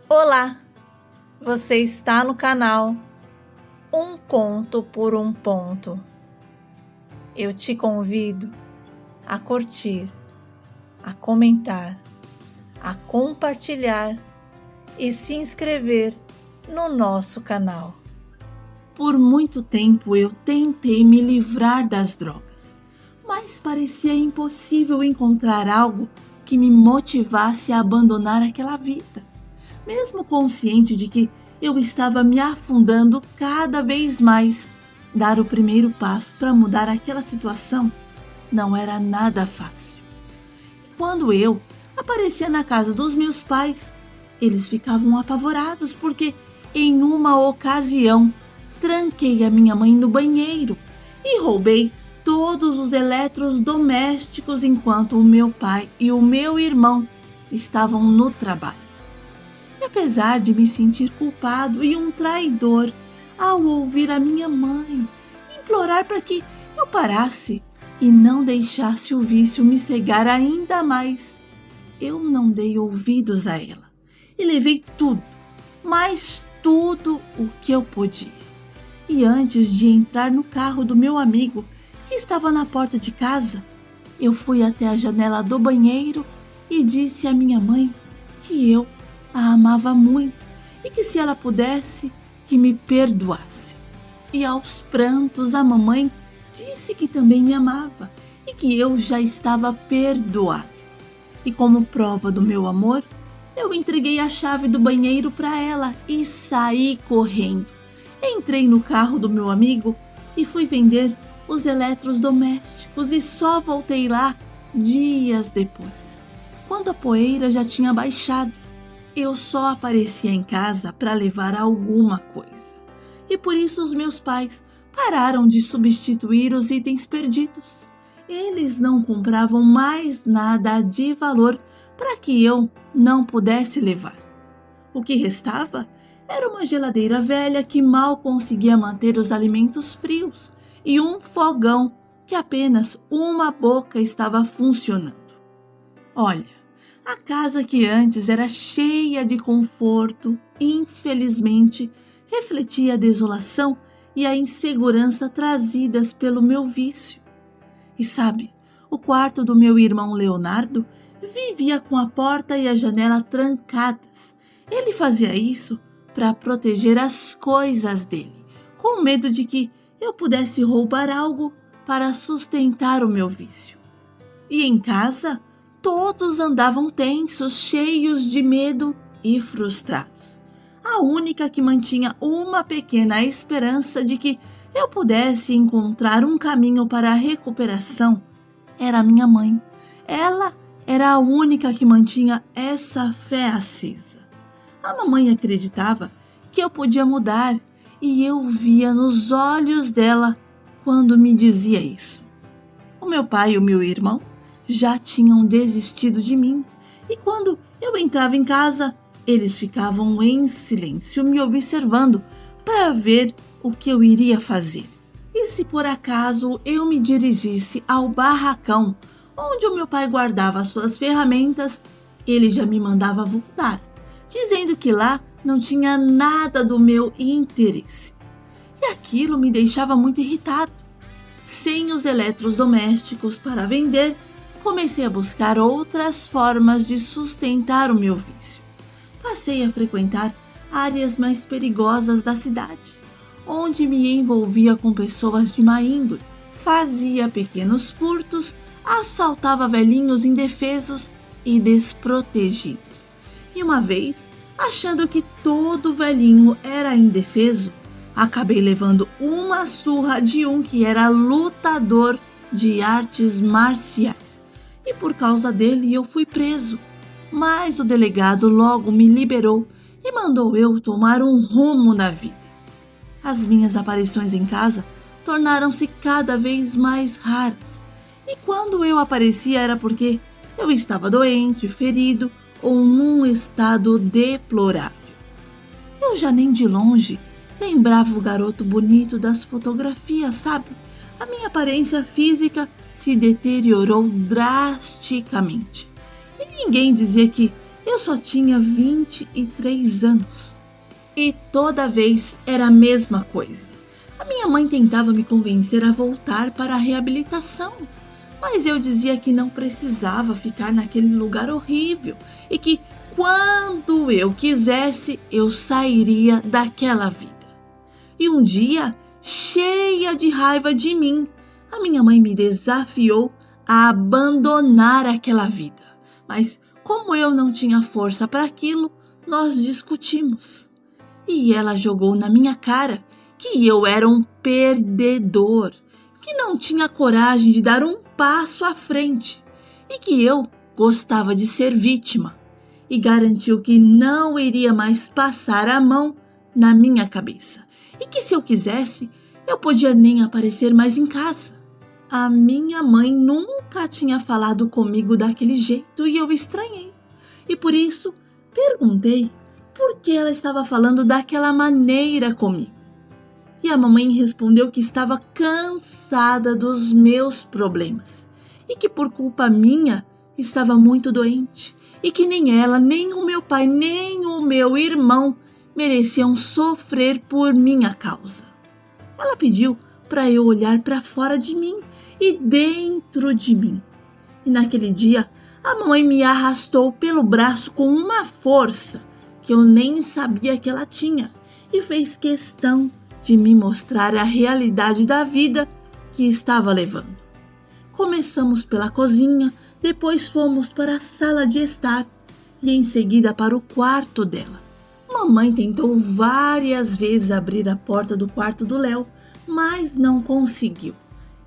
Olá, você está no canal Um Conto por um Ponto. Eu te convido a curtir, a comentar, a compartilhar e se inscrever no nosso canal. Por muito tempo eu tentei me livrar das drogas, mas parecia impossível encontrar algo que me motivasse a abandonar aquela vida. Mesmo consciente de que eu estava me afundando cada vez mais, dar o primeiro passo para mudar aquela situação não era nada fácil. E quando eu aparecia na casa dos meus pais, eles ficavam apavorados porque, em uma ocasião, tranquei a minha mãe no banheiro e roubei todos os eletrodomésticos enquanto o meu pai e o meu irmão estavam no trabalho. E apesar de me sentir culpado e um traidor ao ouvir a minha mãe implorar para que eu parasse e não deixasse o vício me cegar ainda mais, eu não dei ouvidos a ela e levei tudo, mas tudo o que eu podia. E antes de entrar no carro do meu amigo, que estava na porta de casa, eu fui até a janela do banheiro e disse à minha mãe que eu a amava muito e que, se ela pudesse, que me perdoasse. E aos prantos a mamãe disse que também me amava e que eu já estava perdoado. E como prova do meu amor, eu entreguei a chave do banheiro para ela e saí correndo. Entrei no carro do meu amigo e fui vender os eletrodomésticos e só voltei lá dias depois, quando a poeira já tinha baixado. Eu só aparecia em casa para levar alguma coisa. E por isso os meus pais pararam de substituir os itens perdidos. Eles não compravam mais nada de valor para que eu não pudesse levar. O que restava era uma geladeira velha que mal conseguia manter os alimentos frios e um fogão que apenas uma boca estava funcionando. Olha, a casa que antes era cheia de conforto, infelizmente, refletia a desolação e a insegurança trazidas pelo meu vício. E sabe, o quarto do meu irmão Leonardo vivia com a porta e a janela trancadas. Ele fazia isso para proteger as coisas dele, com medo de que eu pudesse roubar algo para sustentar o meu vício. E em casa, todos andavam tensos, cheios de medo e frustrados. A única que mantinha uma pequena esperança de que eu pudesse encontrar um caminho para a recuperação era minha mãe. Ela era a única que mantinha essa fé acesa. A mamãe acreditava que eu podia mudar e eu via nos olhos dela quando me dizia isso. O meu pai e o meu irmão já tinham desistido de mim e quando eu entrava em casa, eles ficavam em silêncio me observando para ver o que eu iria fazer. E se por acaso eu me dirigisse ao barracão onde o meu pai guardava suas ferramentas, ele já me mandava voltar, dizendo que lá não tinha nada do meu interesse. E aquilo me deixava muito irritado. Sem os eletrodomésticos para vender, comecei a buscar outras formas de sustentar o meu vício. Passei a frequentar áreas mais perigosas da cidade, onde me envolvia com pessoas de má índole, fazia pequenos furtos, assaltava velhinhos indefesos e desprotegidos. E uma vez, achando que todo velhinho era indefeso, acabei levando uma surra de um que era lutador de artes marciais. E por causa dele eu fui preso. Mas o delegado logo me liberou e mandou eu tomar um rumo na vida. As minhas aparições em casa tornaram-se cada vez mais raras. E quando eu aparecia era porque eu estava doente, ferido ou num estado deplorável. Eu já nem de longe lembrava o garoto bonito das fotografias, sabe? A minha aparência física se deteriorou drasticamente. E ninguém dizia que Eu só tinha 23 anos. E toda vez era a mesma coisa. A minha mãe tentava me convencer a voltar para a reabilitação, mas eu dizia que não precisava ficar naquele lugar horrível e que quando eu quisesse, eu sairia daquela vida. E um dia, cheia de raiva de mim, a minha mãe me desafiou a abandonar aquela vida. Mas como eu não tinha força para aquilo, nós discutimos. E ela jogou na minha cara que eu era um perdedor, que não tinha coragem de dar um passo à frente e que eu gostava de ser vítima. E garantiu que não iria mais passar a mão na minha cabeça e que se eu quisesse, eu podia nem aparecer mais em casa. A minha mãe nunca tinha falado comigo daquele jeito e eu estranhei. E por isso perguntei por que ela estava falando daquela maneira comigo. E a mamãe respondeu que estava cansada dos meus problemas e que por culpa minha estava muito doente e que nem ela, nem o meu pai, nem o meu irmão mereciam sofrer por minha causa. Ela pediu para eu olhar para fora de mim e dentro de mim. E naquele dia, a mamãe me arrastou pelo braço com uma força que eu nem sabia que ela tinha e fez questão de me mostrar a realidade da vida que estava levando. Começamos pela cozinha, depois fomos para a sala de estar e em seguida para o quarto dela. Mamãe tentou várias vezes abrir a porta do quarto do Léo, mas não conseguiu.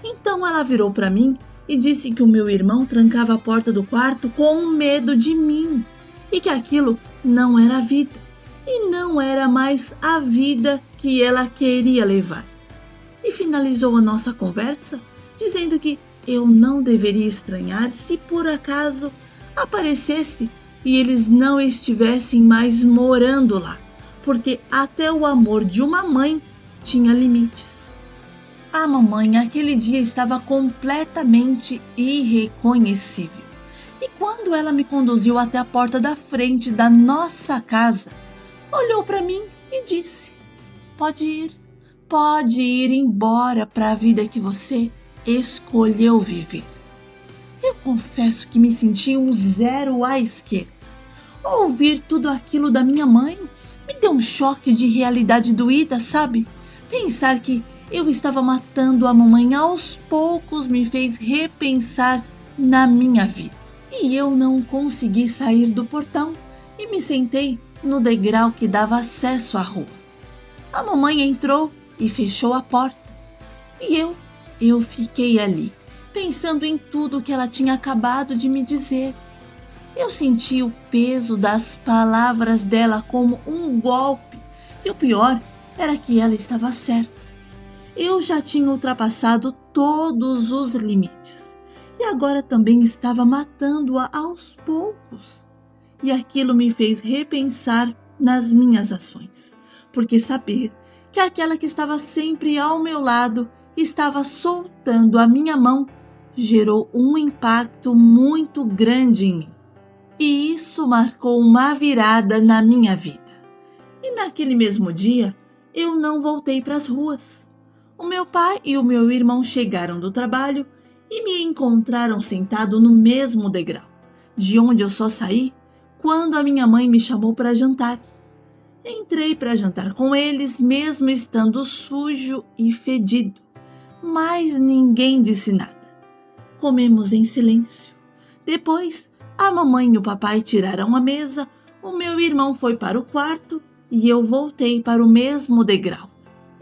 Então ela virou para mim e disse que o meu irmão trancava a porta do quarto com medo de mim e que aquilo não era vida e não era mais a vida que ela queria levar. E finalizou a nossa conversa dizendo que eu não deveria estranhar se por acaso aparecesse e eles não estivessem mais morando lá, porque até o amor de uma mãe tinha limites. A mamãe aquele dia estava completamente irreconhecível. E quando ela me conduziu até a porta da frente da nossa casa, olhou para mim e disse: pode ir embora para a vida que você escolheu viver. Eu confesso que me senti um zero à esquerda. Ouvir tudo aquilo da minha mãe me deu um choque de realidade doída, sabe? Pensar que eu estava matando a mamãe aos poucos me fez repensar na minha vida. E eu não consegui sair do portão e me sentei no degrau que dava acesso à rua. A mamãe entrou e fechou a porta. E eu fiquei ali, pensando em tudo que ela tinha acabado de me dizer. Eu senti o peso das palavras dela como um golpe. E o pior era que ela estava certa. Eu já tinha ultrapassado todos os limites. E agora também estava matando-a aos poucos. E aquilo me fez repensar nas minhas ações. Porque saber que aquela que estava sempre ao meu lado estava soltando a minha mão gerou um impacto muito grande em mim. E isso marcou uma virada na minha vida. E naquele mesmo dia, eu não voltei para as ruas. O meu pai e o meu irmão chegaram do trabalho e me encontraram sentado no mesmo degrau, de onde eu só saí quando a minha mãe me chamou para jantar. Entrei para jantar com eles, mesmo estando sujo e fedido, mas ninguém disse nada. Comemos em silêncio. Depois, a mamãe e o papai tiraram a mesa, o meu irmão foi para o quarto e eu voltei para o mesmo degrau.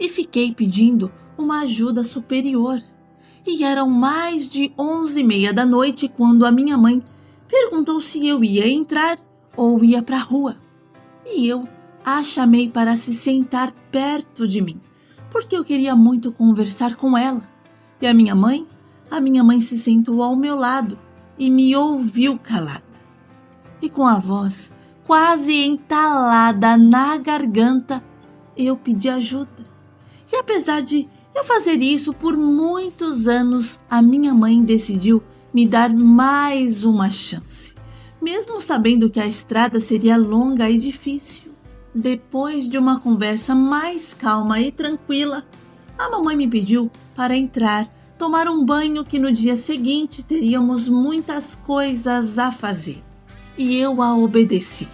E fiquei pedindo uma ajuda superior. E eram mais de 11h30 da noite quando a minha mãe perguntou se eu ia entrar ou ia para a rua. E eu a chamei para se sentar perto de mim, porque eu queria muito conversar com ela. E a minha mãe se sentou ao meu lado e me ouviu calada. E com a voz quase entalada na garganta, eu pedi ajuda. E apesar de eu fazer isso por muitos anos, a minha mãe decidiu me dar mais uma chance, mesmo sabendo que a estrada seria longa e difícil. Depois de uma conversa mais calma e tranquila, a mamãe me pediu para entrar, tomar um banho, que no dia seguinte teríamos muitas coisas a fazer. E eu a obedeci.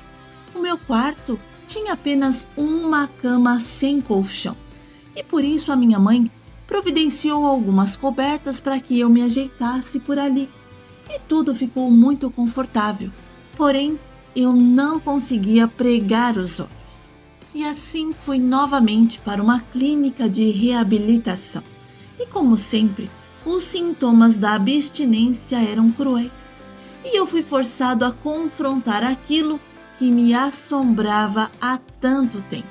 O meu quarto tinha apenas uma cama sem colchão, e por isso a minha mãe providenciou algumas cobertas para que eu me ajeitasse por ali. E tudo ficou muito confortável, porém eu não conseguia pregar os olhos. E assim fui novamente para uma clínica de reabilitação. E como sempre, os sintomas da abstinência eram cruéis. E eu fui forçado a confrontar aquilo que me assombrava há tanto tempo.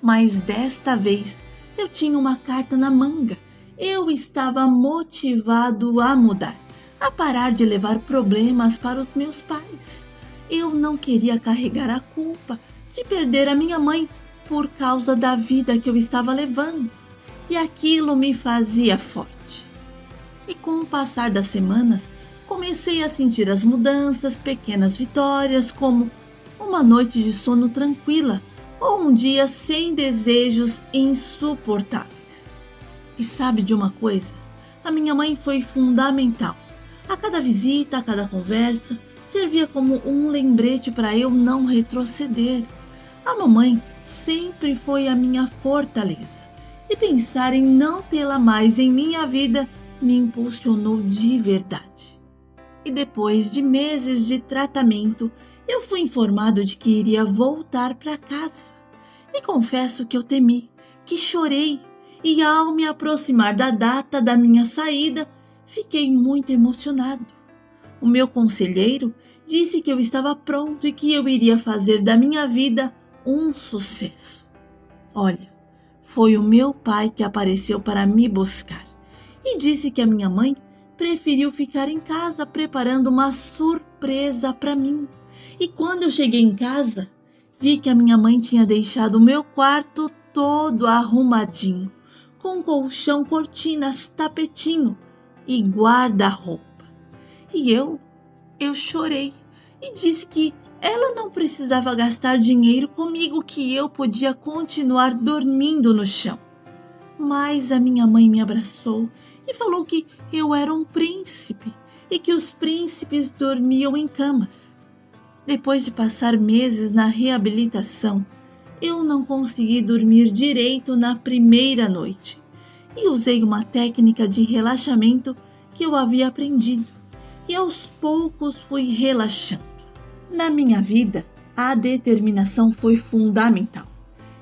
Mas desta vez eu tinha uma carta na manga. Eu estava motivado a mudar, a parar de levar problemas para os meus pais. Eu não queria carregar a culpa de perder a minha mãe por causa da vida que eu estava levando, e aquilo me fazia forte. E com o passar das semanas, comecei a sentir as mudanças, pequenas vitórias, como uma noite de sono tranquila ou um dia sem desejos insuportáveis. E sabe de uma coisa? A minha mãe foi fundamental. A cada visita, a cada conversa, servia como um lembrete para eu não retroceder. A mamãe sempre foi a minha fortaleza, e pensar em não tê-la mais em minha vida me impulsionou de verdade. E depois de meses de tratamento, eu fui informado de que iria voltar para casa. E confesso que eu temi, que chorei, e ao me aproximar da data da minha saída, fiquei muito emocionado. O meu conselheiro disse que eu estava pronto e que eu iria fazer da minha vida um sucesso. Olha, foi o meu pai que apareceu para me buscar e disse que a minha mãe preferiu ficar em casa preparando uma surpresa para mim. E quando eu cheguei em casa, vi que a minha mãe tinha deixado o meu quarto todo arrumadinho, com colchão, cortinas, tapetinho e guarda-roupa. E eu chorei e disse que ela não precisava gastar dinheiro comigo, que eu podia continuar dormindo no chão. Mas a minha mãe me abraçou e falou que eu era um príncipe e que os príncipes dormiam em camas. Depois de passar meses na reabilitação, eu não consegui dormir direito na primeira noite e usei uma técnica de relaxamento que eu havia aprendido, e aos poucos fui relaxando. Na minha vida, a determinação foi fundamental.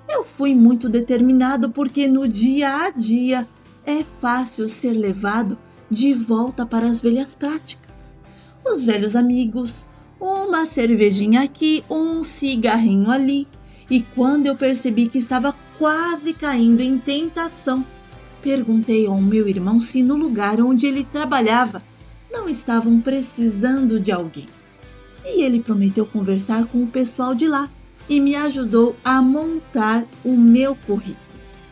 Eu fui muito determinado porque no dia a dia é fácil ser levado de volta para as velhas práticas. Os velhos amigos, uma cervejinha aqui, um cigarrinho ali. E quando eu percebi que estava quase caindo em tentação, perguntei ao meu irmão se no lugar onde ele trabalhava não estavam precisando de alguém. E ele prometeu conversar com o pessoal de lá e me ajudou a montar o meu currículo.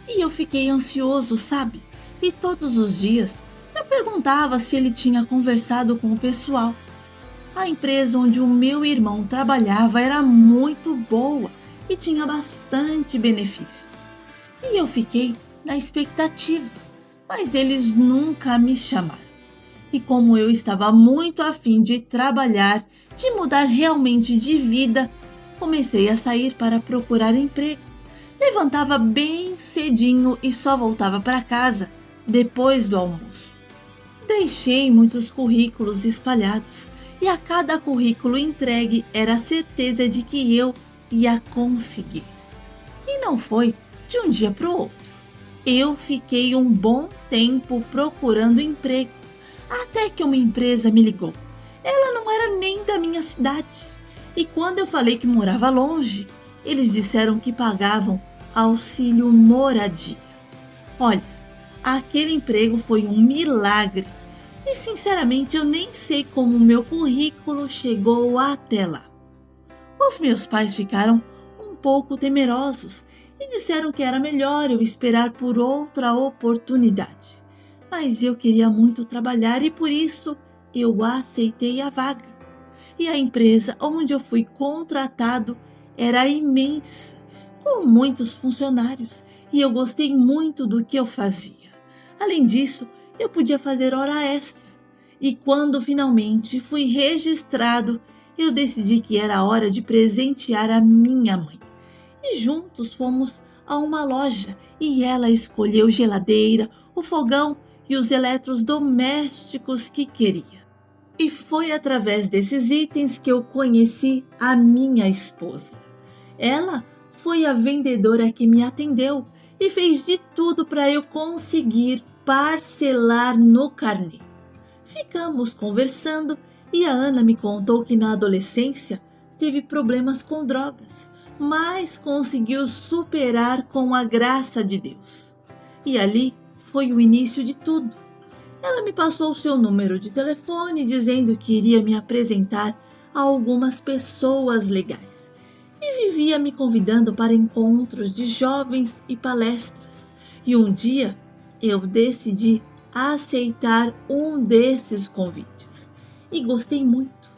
E eu fiquei ansioso, sabe? E todos os dias eu perguntava se ele tinha conversado com o pessoal. A empresa onde o meu irmão trabalhava era muito boa e tinha bastante benefícios. E eu fiquei na expectativa, mas eles nunca me chamaram. E como eu estava muito afim de trabalhar, de mudar realmente de vida, comecei a sair para procurar emprego. Levantava bem cedinho e só voltava para casa depois do almoço. Deixei muitos currículos espalhados e a cada currículo entregue era a certeza de que eu ia conseguir. E não foi de um dia para o outro. Eu fiquei um bom tempo procurando emprego, até que uma empresa me ligou. Ela não era nem da minha cidade. E quando eu falei que morava longe, eles disseram que pagavam auxílio moradia. Olha, aquele emprego foi um milagre. E sinceramente eu nem sei como o meu currículo chegou até lá. Os meus pais ficaram um pouco temerosos e disseram que era melhor eu esperar por outra oportunidade. Mas eu queria muito trabalhar e por isso eu aceitei a vaga. e a empresa onde eu fui contratado era imensa, com muitos funcionários, e eu gostei muito do que eu fazia. Além disso, eu podia fazer hora extra. E quando finalmente fui registrado, eu decidi que era hora de presentear a minha mãe. E juntos fomos a uma loja e ela escolheu geladeira, o fogão e os eletrodomésticos que queria. E foi através desses itens que eu conheci a minha esposa. Ela foi a vendedora que me atendeu e fez de tudo para eu conseguir parcelar no carnê. Ficamos conversando e a Ana me contou que na adolescência teve problemas com drogas, mas conseguiu superar com a graça de Deus. E ali foi o início de tudo. Ela me passou o seu número de telefone dizendo que iria me apresentar a algumas pessoas legais e vivia me convidando para encontros de jovens e palestras. E um dia eu decidi aceitar um desses convites e gostei muito.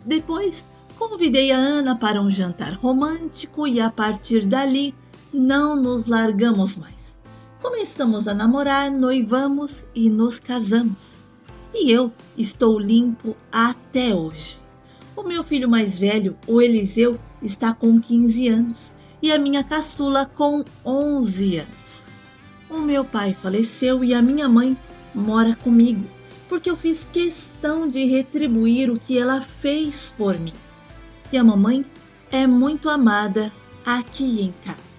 Depois convidei a Ana para um jantar romântico e a partir dali não nos largamos mais. Começamos a namorar, noivamos e nos casamos. E eu estou limpo até hoje. O meu filho mais velho, o Eliseu, está com 15 anos e a minha caçula com 11 anos. O meu pai faleceu e a minha mãe mora comigo, porque eu fiz questão de retribuir o que ela fez por mim. E a mamãe é muito amada aqui em casa.